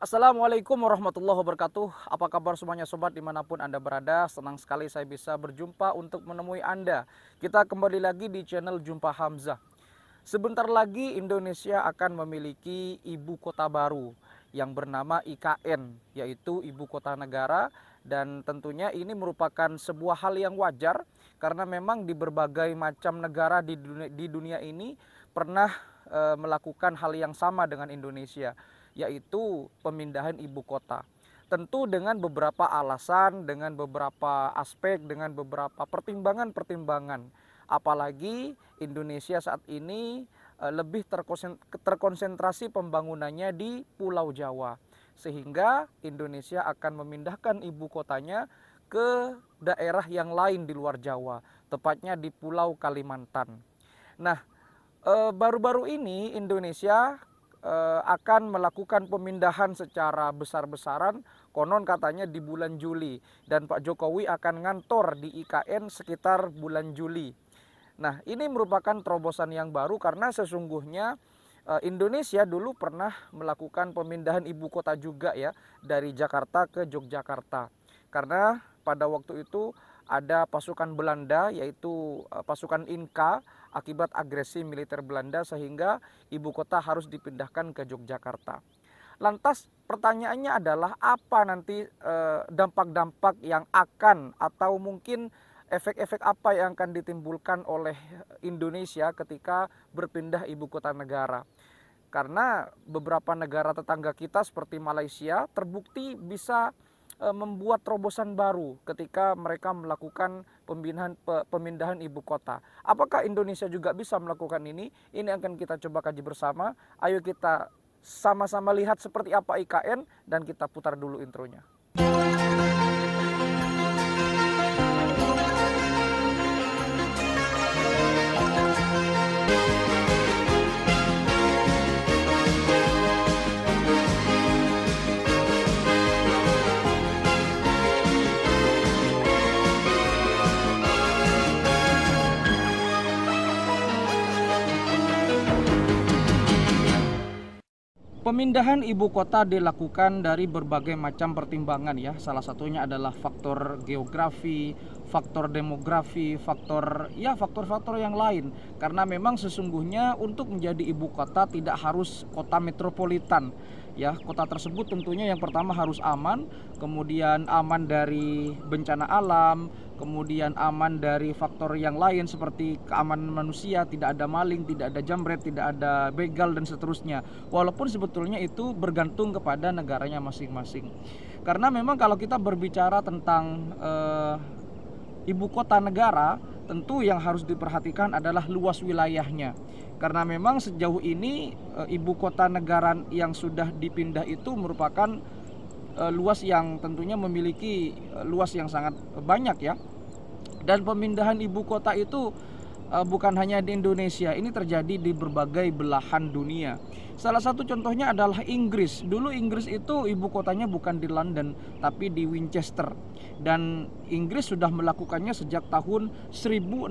Assalamualaikum warahmatullahi wabarakatuh. Apa kabar semuanya sobat dimanapun Anda berada. Senang sekali saya bisa berjumpa untuk menemui Anda. Kita kembali lagi di channel Jumpa Hamzah. Sebentar lagi Indonesia akan memiliki ibu kota baru yang bernama IKN, yaitu ibu kota negara. Dan tentunya ini merupakan sebuah hal yang wajar karena memang di berbagai macam negara di dunia ini pernah melakukan hal yang sama dengan Indonesia, yaitu pemindahan ibu kota. Tentu dengan beberapa alasan, dengan beberapa aspek, dengan beberapa pertimbangan-pertimbangan. Apalagi Indonesia saat ini lebih terkonsentrasi pembangunannya di Pulau Jawa. Sehingga Indonesia akan memindahkan ibu kotanya ke daerah yang lain di luar Jawa, tepatnya di Pulau Kalimantan. Nah, baru-baru ini Indonesia akan melakukan pemindahan secara besar-besaran, konon katanya di bulan Juli, dan Pak Jokowi akan ngantor di IKN sekitar bulan Juli. Nah, ini merupakan terobosan yang baru karena sesungguhnya Indonesia dulu pernah melakukan pemindahan ibu kota juga ya, dari Jakarta ke Yogyakarta. Karena pada waktu itu ada pasukan Belanda, yaitu pasukan Inka, akibat agresi militer Belanda sehingga ibu kota harus dipindahkan ke Yogyakarta. Lantas pertanyaannya adalah apa nanti dampak-dampak yang akan atau mungkin efek-efek apa yang akan ditimbulkan oleh Indonesia ketika berpindah ibu kota negara. Karena beberapa negara tetangga kita seperti Malaysia terbukti bisa membuat terobosan baru ketika mereka melakukan pemindahan ibu kota. Apakah Indonesia juga bisa melakukan ini? Ini akan kita coba kaji bersama. Ayo kita sama-sama lihat seperti apa IKN dan kita putar dulu intronya. Pemindahan ibu kota dilakukan dari berbagai macam pertimbangan ya. Salah satunya adalah faktor geografi, faktor demografi, faktor-faktor yang lain. Karena memang sesungguhnya untuk menjadi ibu kota tidak harus kota metropolitan. Ya, kota tersebut tentunya yang pertama harus aman, kemudian aman dari bencana alam, kemudian aman dari faktor yang lain seperti keamanan manusia, tidak ada maling, tidak ada jambret, tidak ada begal dan seterusnya. Walaupun sebetulnya itu bergantung kepada negaranya masing-masing. Karena memang kalau kita berbicara tentang ibu kota negara, tentu yang harus diperhatikan adalah luas wilayahnya. Karena memang sejauh ini ibu kota negara yang sudah dipindah itu merupakan luas yang tentunya memiliki luas yang sangat banyak ya. Dan pemindahan ibu kota itu bukan hanya di Indonesia, ini terjadi di berbagai belahan dunia. Salah satu contohnya adalah Inggris. Dulu Inggris itu ibu kotanya bukan di London, tapi di Winchester. Dan Inggris sudah melakukannya sejak tahun 1066.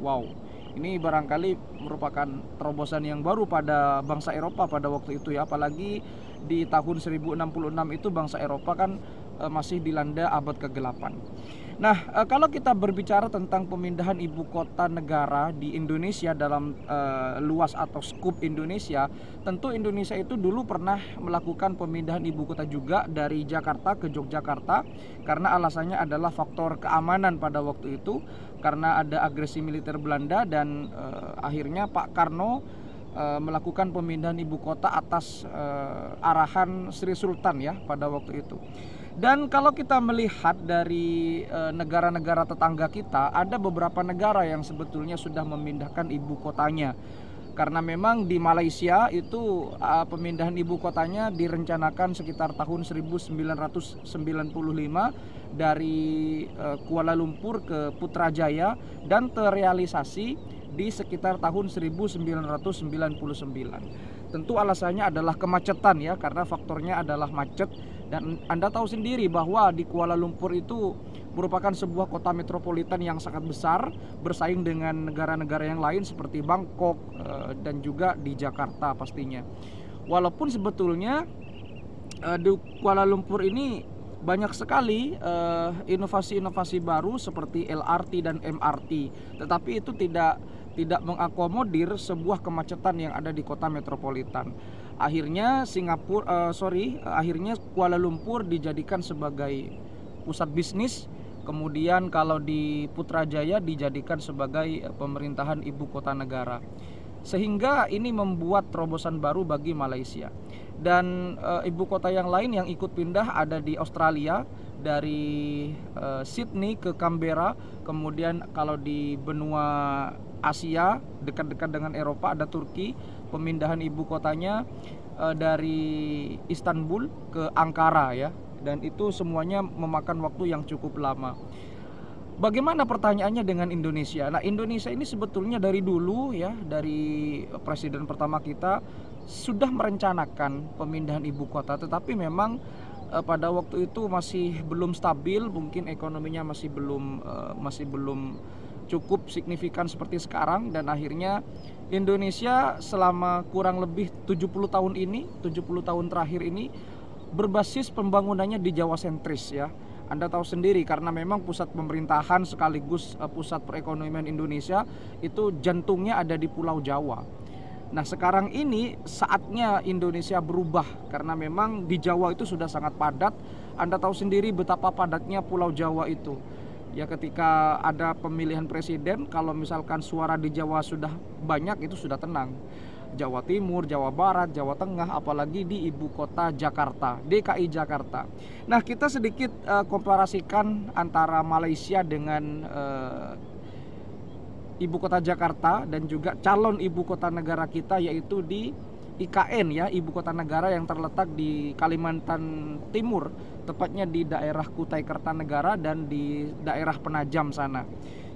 Wow, ini barangkali merupakan terobosan yang baru pada bangsa Eropa pada waktu itu ya. Apalagi di tahun 1066 itu bangsa Eropa kan masih dilanda abad ke-8. Nah, kalau kita berbicara tentang pemindahan ibu kota negara di Indonesia dalam luas atau skup Indonesia, tentu Indonesia itu dulu pernah melakukan pemindahan ibu kota juga dari Jakarta ke Yogyakarta karena alasannya adalah faktor keamanan pada waktu itu karena ada agresi militer Belanda dan akhirnya Pak Karno melakukan pemindahan ibu kota atas arahan Sri Sultan ya pada waktu itu. Dan kalau kita melihat dari negara-negara tetangga kita, ada beberapa negara yang sebetulnya sudah memindahkan ibu kotanya. Karena memang di Malaysia itu pemindahan ibu kotanya direncanakan sekitar tahun 1995 dari Kuala Lumpur ke Putrajaya dan terrealisasi di sekitar tahun 1999. Tentu alasannya adalah kemacetan ya, karena faktornya adalah macet. Dan Anda tahu sendiri bahwa di Kuala Lumpur itu merupakan sebuah kota metropolitan yang sangat besar, bersaing dengan negara-negara yang lain seperti Bangkok dan juga di Jakarta pastinya. Walaupun sebetulnya Di Kuala Lumpur ini banyak sekali inovasi-inovasi baru seperti LRT dan MRT, tetapi itu tidak mengakomodir sebuah kemacetan yang ada di kota metropolitan. Akhirnya akhirnya Kuala Lumpur dijadikan sebagai pusat bisnis. Kemudian kalau di Putrajaya dijadikan sebagai pemerintahan ibu kota negara. Sehingga ini membuat terobosan baru bagi Malaysia. Dan ibu kota yang lain yang ikut pindah ada di Australia, dari Sydney ke Canberra. Kemudian kalau di benua Asia dekat-dekat dengan Eropa ada Turki, pemindahan ibu kotanya dari Istanbul ke Ankara ya. Dan itu semuanya memakan waktu yang cukup lama. Bagaimana pertanyaannya dengan Indonesia? Nah, Indonesia ini sebetulnya dari dulu ya, dari presiden pertama kita sudah merencanakan pemindahan ibu kota, tetapi memang pada waktu itu masih belum stabil, mungkin ekonominya masih belum cukup signifikan seperti sekarang, dan akhirnya Indonesia selama kurang lebih 70 tahun terakhir ini berbasis pembangunannya di Jawa sentris ya. Anda tahu sendiri karena memang pusat pemerintahan sekaligus pusat perekonomian Indonesia itu jantungnya ada di Pulau Jawa. Nah, sekarang ini saatnya Indonesia berubah karena memang di Jawa itu sudah sangat padat. Anda tahu sendiri betapa padatnya Pulau Jawa itu. Ya, ketika ada pemilihan presiden, kalau misalkan suara di Jawa sudah banyak itu sudah tenang. Jawa Timur, Jawa Barat, Jawa Tengah, apalagi di ibu kota Jakarta, DKI Jakarta. Nah, kita sedikit komparasikan antara Malaysia dengan ibu kota Jakarta dan juga calon ibu kota negara kita, yaitu di IKN ya, ibu kota negara yang terletak di Kalimantan Timur, tepatnya di daerah Kutai Kertanegara dan di daerah Penajam sana.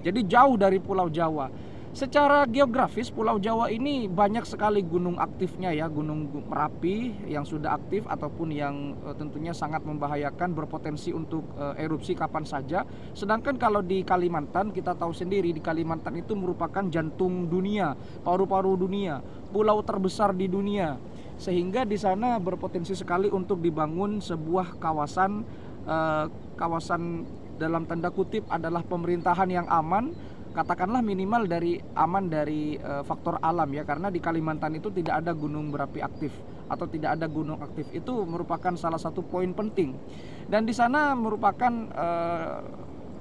Jadi jauh dari Pulau Jawa. Secara geografis Pulau Jawa ini banyak sekali gunung aktifnya ya, Gunung Merapi yang sudah aktif ataupun yang tentunya sangat membahayakan, berpotensi untuk erupsi kapan saja. Sedangkan kalau di Kalimantan, kita tahu sendiri di Kalimantan itu merupakan jantung dunia, paru-paru dunia, pulau terbesar di dunia. Sehingga di sana berpotensi sekali untuk dibangun sebuah kawasan dalam tanda kutip adalah pemerintahan yang aman. Katakanlah minimal aman dari faktor alam ya, karena di Kalimantan itu tidak ada gunung berapi aktif atau tidak ada gunung aktif. Itu merupakan salah satu poin penting. Dan di sana merupakan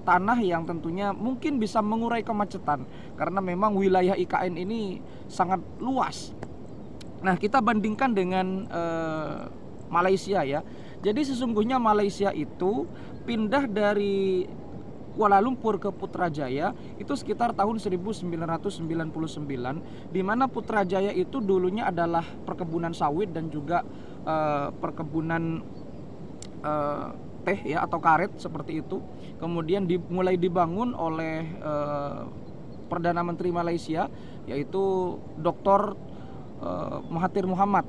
tanah yang tentunya mungkin bisa mengurai kemacetan karena memang wilayah IKN ini sangat luas. Nah, kita bandingkan dengan Malaysia ya. Jadi sesungguhnya Malaysia itu pindah dari Kuala Lumpur ke Putrajaya itu sekitar tahun 1999, di mana Putrajaya itu dulunya adalah perkebunan sawit dan juga perkebunan teh ya atau karet seperti itu. Kemudian mulai dibangun oleh Perdana Menteri Malaysia, yaitu Dr. Mahathir Mohamad,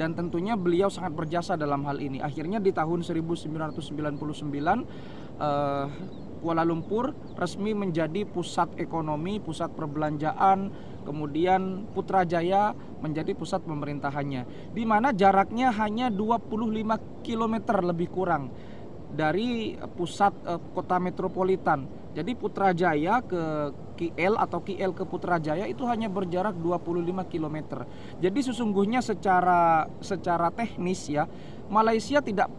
dan tentunya beliau sangat berjasa dalam hal ini. Akhirnya di tahun 1999 Kuala Lumpur resmi menjadi pusat ekonomi, pusat perbelanjaan, kemudian Putrajaya menjadi pusat pemerintahannya, di mana jaraknya hanya 25 km lebih kurang dari pusat kota metropolitan. Jadi Putrajaya ke KL atau KL ke Putrajaya itu hanya berjarak 25 km. Jadi sesungguhnya secara teknis ya, Malaysia tidak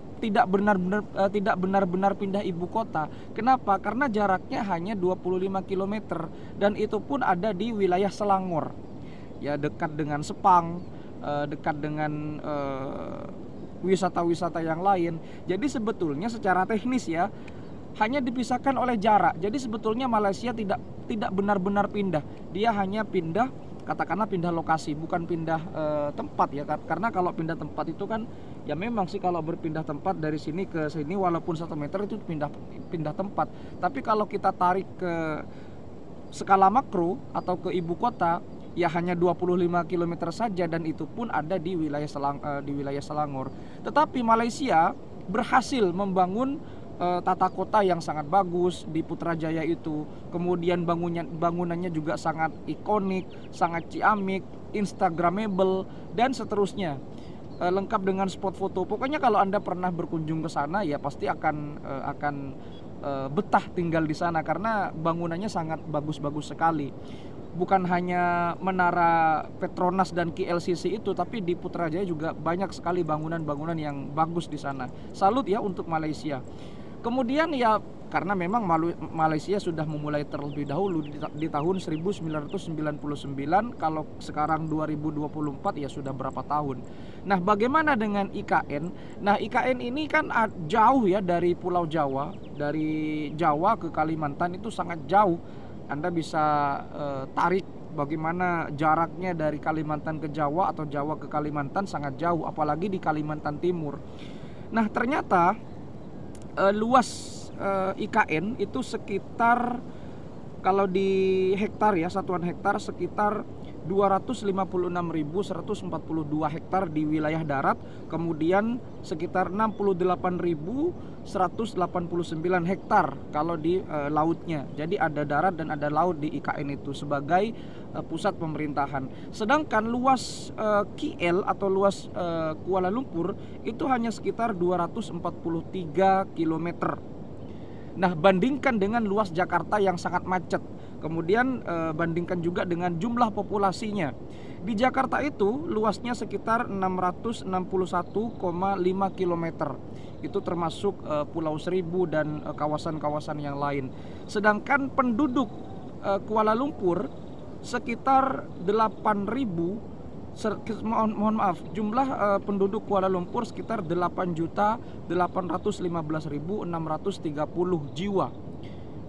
benar-benar pindah ibu kota. Kenapa? Karena jaraknya hanya 25 km dan itu pun ada di wilayah Selangor. Ya, dekat dengan Sepang, dekat dengan wisata-wisata yang lain. Jadi sebetulnya secara teknis ya hanya dipisahkan oleh jarak. Jadi sebetulnya Malaysia tidak benar-benar pindah. Dia hanya pindah, katakanlah pindah lokasi, bukan pindah tempat ya. Karena kalau pindah tempat itu kan ya memang sih kalau berpindah tempat dari sini ke sini walaupun 1 meter itu pindah tempat. Tapi kalau kita tarik ke skala makro atau ke ibu kota ya hanya 25 km saja, dan itu pun ada di wilayah Selangor. Tetapi Malaysia berhasil membangun tata kota yang sangat bagus di Putrajaya itu. Kemudian bangunannya juga sangat ikonik, sangat ciamik, instagramable dan seterusnya. lengkap dengan spot foto. Pokoknya kalau Anda pernah berkunjung ke sana ya pasti akan betah tinggal di sana karena bangunannya sangat bagus-bagus sekali. Bukan hanya menara Petronas dan KLCC itu, tapi di Putrajaya juga banyak sekali bangunan-bangunan yang bagus di sana. Salut ya untuk Malaysia. Kemudian ya karena memang Malaysia sudah memulai terlebih dahulu di tahun 1999, kalau sekarang 2024 ya sudah berapa tahun. Nah, bagaimana dengan IKN? Nah, IKN ini kan jauh ya dari Pulau Jawa, dari Jawa ke Kalimantan itu sangat jauh. Anda bisa tarik bagaimana jaraknya dari Kalimantan ke Jawa atau Jawa ke Kalimantan sangat jauh, apalagi di Kalimantan Timur. Nah, ternyata luas IKN itu sekitar, kalau di hektar ya, satuan hektar sekitar 256.142 hektar di wilayah darat, kemudian sekitar 68.189 hektar kalau di lautnya. Jadi ada darat dan ada laut di IKN itu sebagai pusat pemerintahan. Sedangkan luas KL atau luas Kuala Lumpur itu hanya sekitar 243 km. Nah, bandingkan dengan luas Jakarta yang sangat macet. Kemudian bandingkan juga dengan jumlah populasinya. Di Jakarta itu luasnya sekitar 661,5 km. Itu termasuk Pulau Seribu dan kawasan-kawasan yang lain. Sedangkan penduduk Kuala Lumpur sekitar 8.000, penduduk Kuala Lumpur sekitar 8.815.630 jiwa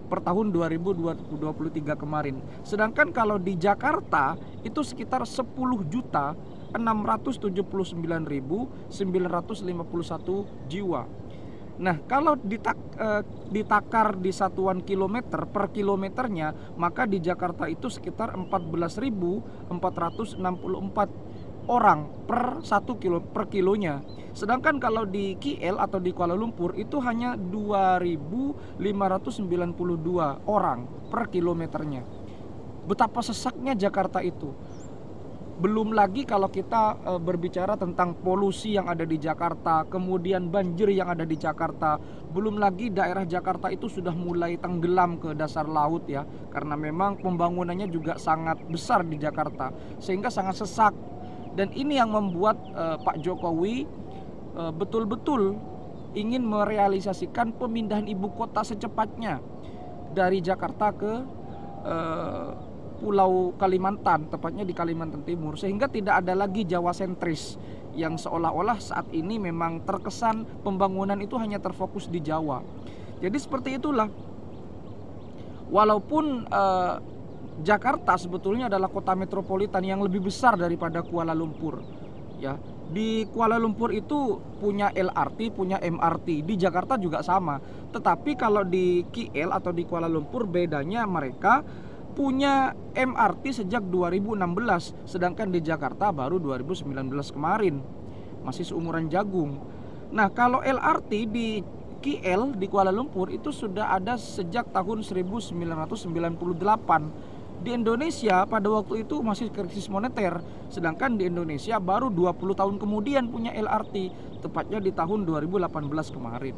per tahun 2023 kemarin. Sedangkan kalau di Jakarta itu sekitar 10.679.951 jiwa. Nah, kalau ditakar di satuan kilometer per kilometernya, maka di Jakarta itu sekitar 14.464 orang per 1 kilo per kilonya. Sedangkan kalau di KL atau di Kuala Lumpur itu hanya 2.592 orang per kilometernya. Betapa sesaknya Jakarta itu. Belum lagi kalau kita berbicara tentang polusi yang ada di Jakarta, kemudian banjir yang ada di Jakarta. Belum lagi daerah Jakarta itu sudah mulai tenggelam ke dasar laut ya, karena memang pembangunannya juga sangat besar di Jakarta sehingga sangat sesak. Dan ini yang membuat Pak Jokowi betul-betul ingin merealisasikan pemindahan ibu kota secepatnya dari Jakarta ke Pulau Kalimantan, tepatnya di Kalimantan Timur, sehingga tidak ada lagi Jawa sentris yang seolah-olah saat ini memang terkesan pembangunan itu hanya terfokus di Jawa. Jadi seperti itulah. Walaupun Jakarta sebetulnya adalah kota metropolitan yang lebih besar daripada Kuala Lumpur. Ya, di Kuala Lumpur itu punya LRT, punya MRT. Di Jakarta juga sama. Tetapi kalau di KL atau di Kuala Lumpur bedanya mereka punya MRT sejak 2016, sedangkan di Jakarta baru 2019 kemarin. Masih seumuran jagung. Nah, kalau LRT di KL di Kuala Lumpur itu sudah ada sejak tahun 1998. Di Indonesia pada waktu itu masih krisis moneter, sedangkan di Indonesia baru 20 tahun kemudian punya LRT, tepatnya di tahun 2018 kemarin.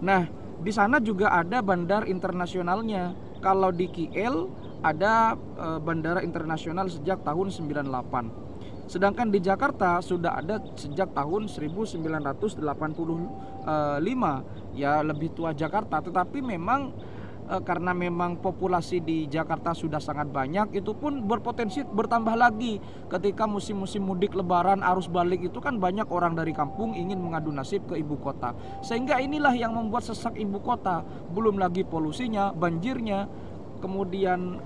Nah, di sana juga ada bandar internasionalnya. Kalau di KL ada bandara internasional sejak tahun 98. Sedangkan di Jakarta sudah ada sejak tahun 1985. Ya, lebih tua Jakarta, tetapi memang karena memang populasi di Jakarta sudah sangat banyak, itu pun berpotensi bertambah lagi ketika musim-musim mudik lebaran, arus balik itu kan banyak orang dari kampung ingin mengadu nasib ke ibu kota. Sehingga inilah yang membuat sesak ibu kota. Belum lagi polusinya, banjirnya, kemudian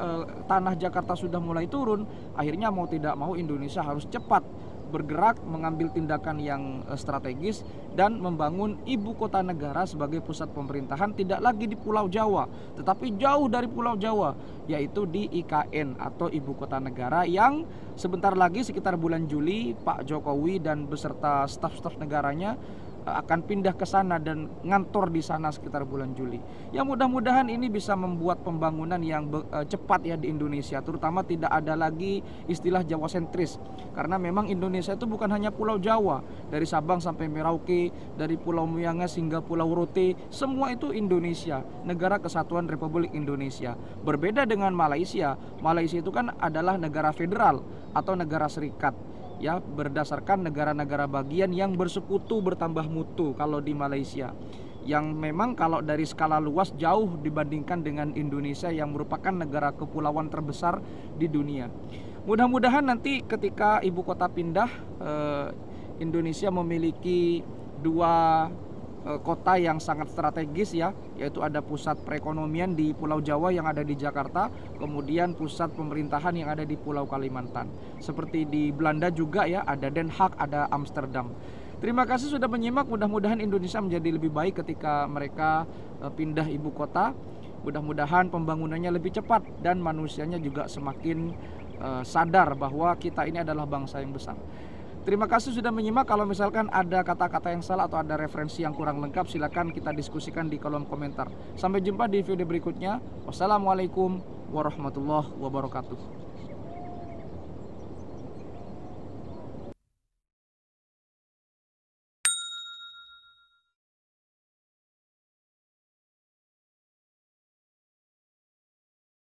tanah Jakarta sudah mulai turun. Akhirnya mau tidak mau Indonesia harus cepat bergerak mengambil tindakan yang strategis dan membangun ibu kota negara sebagai pusat pemerintahan, tidak lagi di Pulau Jawa tetapi jauh dari Pulau Jawa, yaitu di IKN atau ibu kota negara, yang sebentar lagi sekitar bulan Juli Pak Jokowi dan beserta staf-staf negaranya akan pindah ke sana dan ngantor di sana sekitar bulan Juli. Ya mudah-mudahan ini bisa membuat pembangunan yang cepat ya di Indonesia, terutama tidak ada lagi istilah Jawa sentris. Karena memang Indonesia itu bukan hanya Pulau Jawa, dari Sabang sampai Merauke, dari Pulau Miangas hingga Pulau Rote, semua itu Indonesia, Negara Kesatuan Republik Indonesia. Berbeda dengan Malaysia. Malaysia itu kan adalah negara federal atau negara serikat, ya, berdasarkan negara-negara bagian yang bersekutu bertambah mutu kalau di Malaysia, yang memang kalau dari skala luas jauh dibandingkan dengan Indonesia yang merupakan negara kepulauan terbesar di dunia. Mudah-mudahan nanti ketika ibu kota pindah, Indonesia memiliki dua kota yang sangat strategis ya, yaitu ada pusat perekonomian di Pulau Jawa yang ada di Jakarta, kemudian pusat pemerintahan yang ada di Pulau Kalimantan. Seperti di Belanda juga ya, ada Den Haag, ada Amsterdam. Terima kasih sudah menyimak, mudah-mudahan Indonesia menjadi lebih baik ketika mereka pindah ibu kota. Mudah-mudahan pembangunannya lebih cepat dan manusianya juga semakin sadar bahwa kita ini adalah bangsa yang besar. Terima kasih sudah menyimak. Kalau misalkan ada kata-kata yang salah atau ada referensi yang kurang lengkap, silakan kita diskusikan di kolom komentar. Sampai jumpa di video berikutnya. Wassalamualaikum warahmatullahi wabarakatuh.